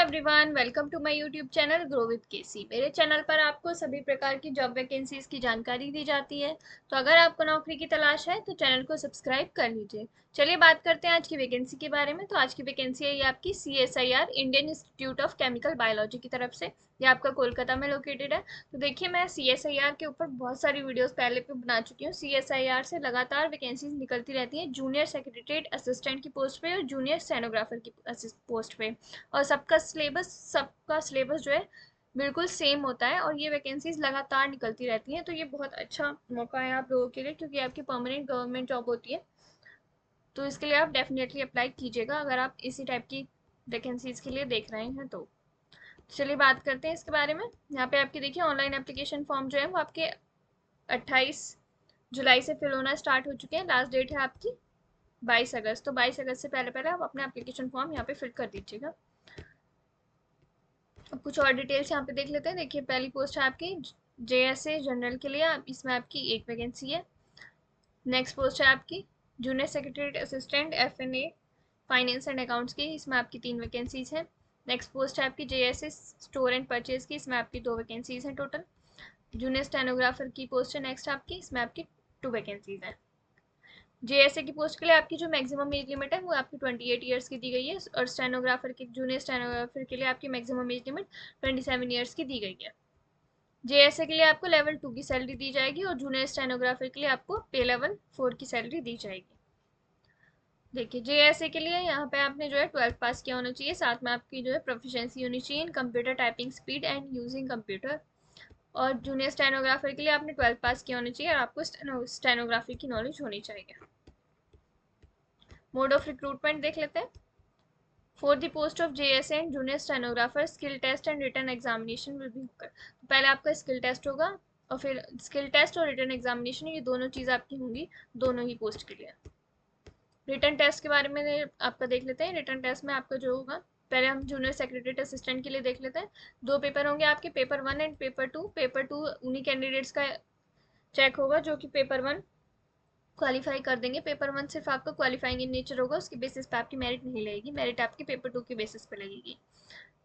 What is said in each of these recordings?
Everyone, welcome to my YouTube channel grow with KC. मेरे channel पर आपको सभी प्रकार की जॉब वैकेंसीज की जानकारी दी जाती है। तो अगर आपको नौकरी की तलाश है तो चैनल को सब्सक्राइब कर लीजिए। चलिए बात करते हैं आज की वैकेंसी के बारे में। तो आज की वैकेंसी है ये आपकी CSIR Indian institute of chemical biology की तरफ से। ये आपका कोलकाता में लोकेटेड है। तो देखिए, मैं CSIR के ऊपर बहुत सारी वीडियोस पहले भी बना चुकी हूँ। CSIR से लगातार वैकेंसीज निकलती रहती हैं, जूनियर सेक्रेटरीट असिस्टेंट की पोस्ट पे और जूनियर स्टेनोग्राफर की पोस्ट पे। और सबका सिलेबस जो है बिल्कुल सेम होता है, और ये वैकेंसीज लगातार निकलती रहती हैं। तो ये बहुत अच्छा मौका है आप लोगों के लिए, क्योंकि आपकी परमानेंट गवर्नमेंट जॉब होती है। तो इसके लिए आप डेफिनेटली अप्लाई कीजिएगा अगर आप इसी टाइप की वैकेंसीज के लिए देख रहे हैं तो। चलिए बात करते हैं इसके बारे में। यहाँ पे आपकी देखिए, ऑनलाइन एप्लीकेशन फॉर्म जो है वो आपके 28 जुलाई से फिल होना स्टार्ट हो चुके हैं। लास्ट डेट है आपकी 22 अगस्त। तो 22 अगस्त से पहले पहले आप अपने एप्लीकेशन फॉर्म यहाँ पे फिल कर दीजिएगा। अब कुछ और डिटेल्स यहाँ पे देख लेते हैं। देखिए, पहली पोस्ट है आपकी JSA जनरल के लिए, इसमें आपकी एक वैकेंसी है। नेक्स्ट पोस्ट है आपकी junior secretary assistant FNA finance and accounts की, इसमें आपकी 3 वैकेंसीज हैं। नेक्स्ट पोस्ट है आपकी JSA स्टोर एंड परचेज की, इसमें आपकी 2 वैकेंसीज हैं टोटल। जूनियर स्टेनोग्राफर की पोस्ट है नेक्स्ट आपकी, इसमें आपकी 2 वैकेंसीज हैं। JSA की पोस्ट के लिए आपकी जो मैक्सिमम एज लिमिट है वो आपकी 28 ईयर्स की दी गई है, और स्टेनोग्राफर की जूनियर स्टेनोग्राफर के लिए आपकी मैक्सिमम एज लिमिट 27 ईयर्स की दी गई है। JSA के लिए आपको लेवल 2 की सैलरी दी जाएगी, और जूनियर स्टेनोग्राफर के लिए आपको पे लेवल 4 की सैलरी दी जाएगी। देखिए, JSA के लिए यहाँ पे आपने जो है 12th पास किया होना चाहिए, साथ में आपकी जो है प्रोफिशिएंसी होनी चाहिए इन computer typing speed and using computer. और जूनियर स्टेनोग्राफर के लिए आपने 12th पास किया होना चाहिए, और आपको स्टेनोग्राफी की नॉलेज होनी चाहिए। मोड ऑफ रिक्रूटमेंट देख लेते हैं। For the post of JSA and junior stenographer, skill test and written examination will be. तो पहले आपका स्किल टेस्ट होगा, और फिर स्किल टेस्ट और रिटन एग्जामिनेशन, ये दोनों चीज़ आपकी होंगी दोनों ही पोस्ट के लिए। रिटन टेस्ट के बारे में आपका देख लेते हैं। रिटन टेस्ट में आपका जो होगा, पहले हम जूनियर सेक्रेटरी असिस्टेंट के लिए देख लेते हैं। 2 पेपर होंगे आपके, पेपर 1 एंड पेपर 2। पेपर 2 उन्हीं कैंडिडेट्स का चेक होगा जो कि पेपर 1 क्वालिफाई कर देंगे। पेपर 1 सिर्फ आपका क्वालिफाइंग इन नेचर होगा, उसके बेसिस पे आपकी मेरिट नहीं लगेगी, मेरिट आपकी पेपर 2 के बेसिस पे लगेगी।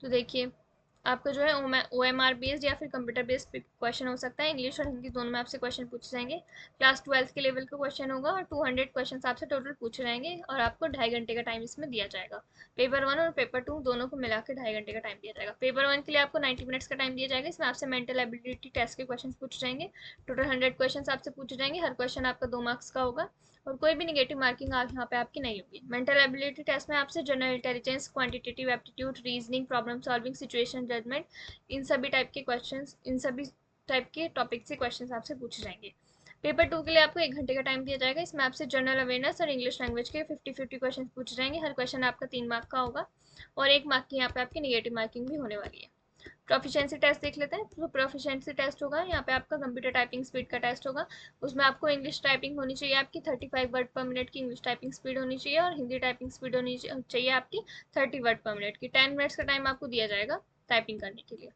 तो देखिए, आपका जो है OMR बेस्ड या फिर कंप्यूटर बेस्ड क्वेश्चन हो सकता है। इंग्लिश और हिंदी दोनों में आपसे क्वेश्चन पूछे जाएंगे। क्लास 12 के लेवल का क्वेश्चन होगा, और 200 क्वेश्चन आपसे टोटल पूछे जाएंगे, और आपको 2.5 घंटे का टाइम इसमें दिया जाएगा। पेपर 1 और पेपर 2 दोनों को मिलाकर 2.5 घंटे का टाइम दिया जाएगा। पेपर 1 के लिए आपको 90 मिनट्स का टाइम दिया जाएगा। इसमें आपसे मेंटल एबिलिटी टेस्ट के क्वेश्चन पूछे जाएंगे। टोटल 100 क्वेश्चन आपसे पूछे जाएंगे। हर क्वेश्चन आपका 2 मार्क्स का होगा, और कोई भी निगेटिव मार्किंग यहाँ पे आपकी नहीं होगी। मेंटल एबिलिटी टेस्ट में आपसे general intelligence, quantitative aptitude, reasoning, problem solving, situation judgement, इन सभी टाइप के टॉपिक से क्वेश्चंस आपसे पूछे जाएंगे। पेपर 2 के लिए आपको 1 घंटे का टाइम दिया जाएगा। इसमें आपसे जनरल अवेयरनेस और इंग्लिश लैंग्वेज के 50-50 क्वेश्चन पूछे जाएंगे। हर क्वेश्चन आपका 3 मार्क का होगा, और 1 मार्क की यहाँ पे आपकी निगेटिव मार्किंग भी होने वाली है। प्रोफिशिएंसी टेस्ट देख लेते हैं। तो प्रोफिशिएंसी टेस्ट होगा, यहाँ पे आपका कंप्यूटर टाइपिंग स्पीड का टेस्ट होगा। उसमें आपको इंग्लिश टाइपिंग होनी चाहिए आपकी 35 वर्ड पर मिनट की इंग्लिश टाइपिंग स्पीड होनी चाहिए, और हिंदी टाइपिंग स्पीड होनी चाहिए आपकी 30 वर्ड पर मिनट की। 10 मिनट्स का टाइम आपको दिया जाएगा टाइपिंग करने के लिए।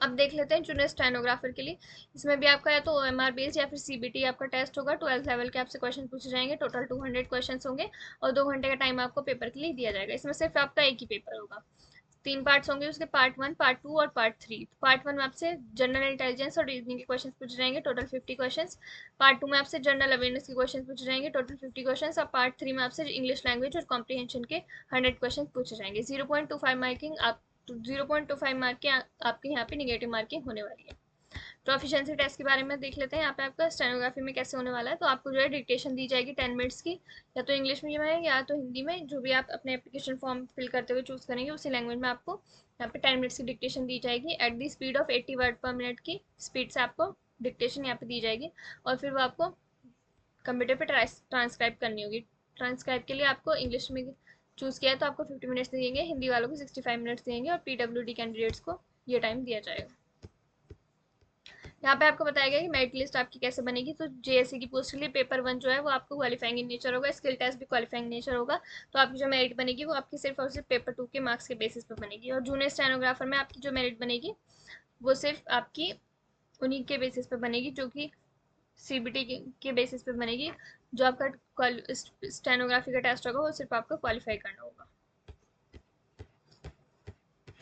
अब देख लेते हैं जूनियर स्टेनोग्राफर के लिए। इसमें भी आपका या तो OMR बेस्ड या फिर CBT आपका टेस्ट होगा। 12th लेवल के आपसे क्वेश्चन पूछे जाएंगे। टोटल 200 क्वेश्चन होंगे, और 2 घंटे का टाइम आपको पेपर के लिए दिया जाएगा। इसमें सिर्फ आपका एक ही पेपर होगा। 3 पार्ट्स होंगे उसके, पार्ट 1, पार्ट 2 और पार्ट 3। पार्ट 1 में आपसे जनरल इंटेलिजेंस और रीजनिंग के क्वेश्चन पूछे जाएंगे, टोटल 50 क्वेश्चन। पार्ट 2 में आपसे जनरल अवेयरनेस के क्वेश्चन पूछे जाएंगे, टोटल 50 क्वेश्चन। और पार्ट 3 में आपसे इंग्लिश लैंग्वेज और कॉम्प्रीहेंशन के 100 क्वेश्चन पूछे जाएंगे। 0.25 मार्किंग आप 0.25 मार्क के आपके यहाँ पे निगेटिव मार्किंग होने वाली है। प्रोफिशिएंसी टेस्ट के बारे में देख लेते हैं। यहाँ पे आपका स्टेनोग्राफी में कैसे होने वाला है। तो आपको जो है डिक्टेशन दी जाएगी 10 मिनट्स की, या तो इंग्लिश में या तो हिंदी में, जो भी आप अपने एप्लीकेशन फॉर्म फिल करते हुए चूज करेंगे उसी लैंग्वेज में आपको यहाँ पे 10 मिनट्स की डिक्टेशन दी जाएगी, at the speed of 80 word पर मिनट की स्पीड से आपको डिक्टेशन यहाँ पे दी जाएगी, और फिर वो आपको कंप्यूटर पे ट्रांसक्राइब करनी होगी। ट्रांसक्राइब के लिए आपको इंग्लिश में चूज किया है तो आपको 50 मिनट्स देंगे, हिंदी वालों को 65 मिनट्स देंगे, और PWD कैंडिडेट्स को ये टाइम दिया जाएगा। यहाँ पे आपको बताया गया कि मेरिट लिस्ट आपकी कैसे बनेगी। तो JSA की पोस्ट के लिए पेपर 1 जो है वो आपको क्वालिफाइंग इन नेचर होगा, स्किल टेस्ट भी क्वालिफाइंग नेचर होगा। तो आपकी जो मेरिट बनेगी वो आपकी सिर्फ और सिर्फ पेपर 2 के मार्क्स के बेसिस पे बनेगी। और जूनियर स्टेनोग्राफर में आपकी जो मेरिट बनेगी वो सिर्फ आपकी उन्हीं के बेसिस पे बनेगी, जो कि CBT के बेसिस पे बनेगी। जो आपका स्टेनोग्राफी का टेस्ट होगा वो सिर्फ आपको क्वालिफाई करना होगा।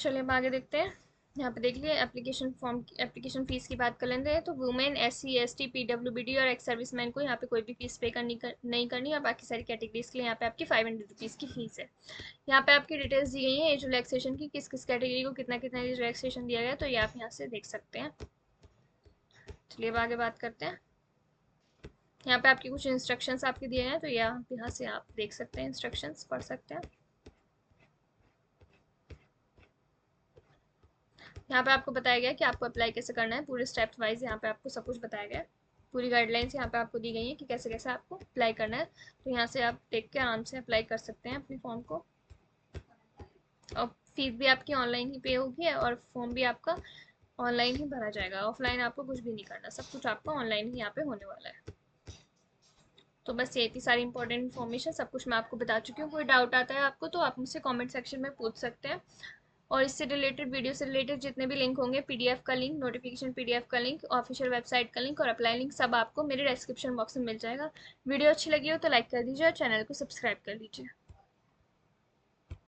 चलिए अब आगे देखते हैं। यहाँ पे देख लिए एप्लीकेशन फॉर्म की, एप्लीकेशन फ़ीस की बात कर लेते हैं। तो वुमेन, SC ST PWBD और एक्स सर्विसमैन को यहाँ पे कोई भी फीस पे नहीं करनी, और बाकी सारी कैटेगरीज के लिए यहाँ पे आपकी 500 रुपीज़ की फ़ीस है। यहाँ पे आपकी डिटेल्स दी गई हैं एज रिलैक्सेशन की, किस किस कैटेगरी को कितना कितना एज रिलैक्सेशन दिया गया है, तो ये आप यहाँ से देख सकते हैं। चलिए अब आगे बात करते हैं। यहाँ पे आपके कुछ इंस्ट्रक्शंस आपके दिए हैं, तो यहाँ से आप देख सकते हैं, इंस्ट्रक्शंस पढ़ सकते हैं। यहाँ पे आपको बताया गया है कि आपको अप्लाई कैसे करना है, पूरे स्टेप्स वाइज यहाँ पे आपको सब कुछ बताया गया है। पूरी गाइडलाइंस यहाँ पे आपको दी गई है कि कैसे कैसे आपको अप्लाई करना है। तो यहाँ से आप देख के आराम से अप्लाई कर सकते हैं अपने फॉर्म को। और फीस भी आपकी ऑनलाइन ही पे होगी, और फॉर्म भी आपका ऑनलाइन ही भरा जाएगा। ऑफलाइन आपको कुछ भी नहीं करना, सब कुछ आपका ऑनलाइन ही यहाँ पे होने वाला है। तो बस ये थी सारी इंपॉर्टेंट इन्फॉर्मेशन, सब कुछ मैं आपको बता चुकी हूँ। कोई डाउट आता है आपको तो आप मुझसे कमेंट सेक्शन में पूछ सकते हैं। और इससे रिलेटेड, वीडियो से रिलेटेड जितने भी लिंक होंगे, PDF का लिंक, नोटिफिकेशन PDF का लिंक, ऑफिशियल वेबसाइट का लिंक और अप्लाई लिंक, सब आपको मेरे डिस्क्रिप्शन बॉक्स में मिल जाएगा। वीडियो अच्छी लगी हो तो लाइक कर दीजिए और चैनल को सब्सक्राइब कर लीजिए।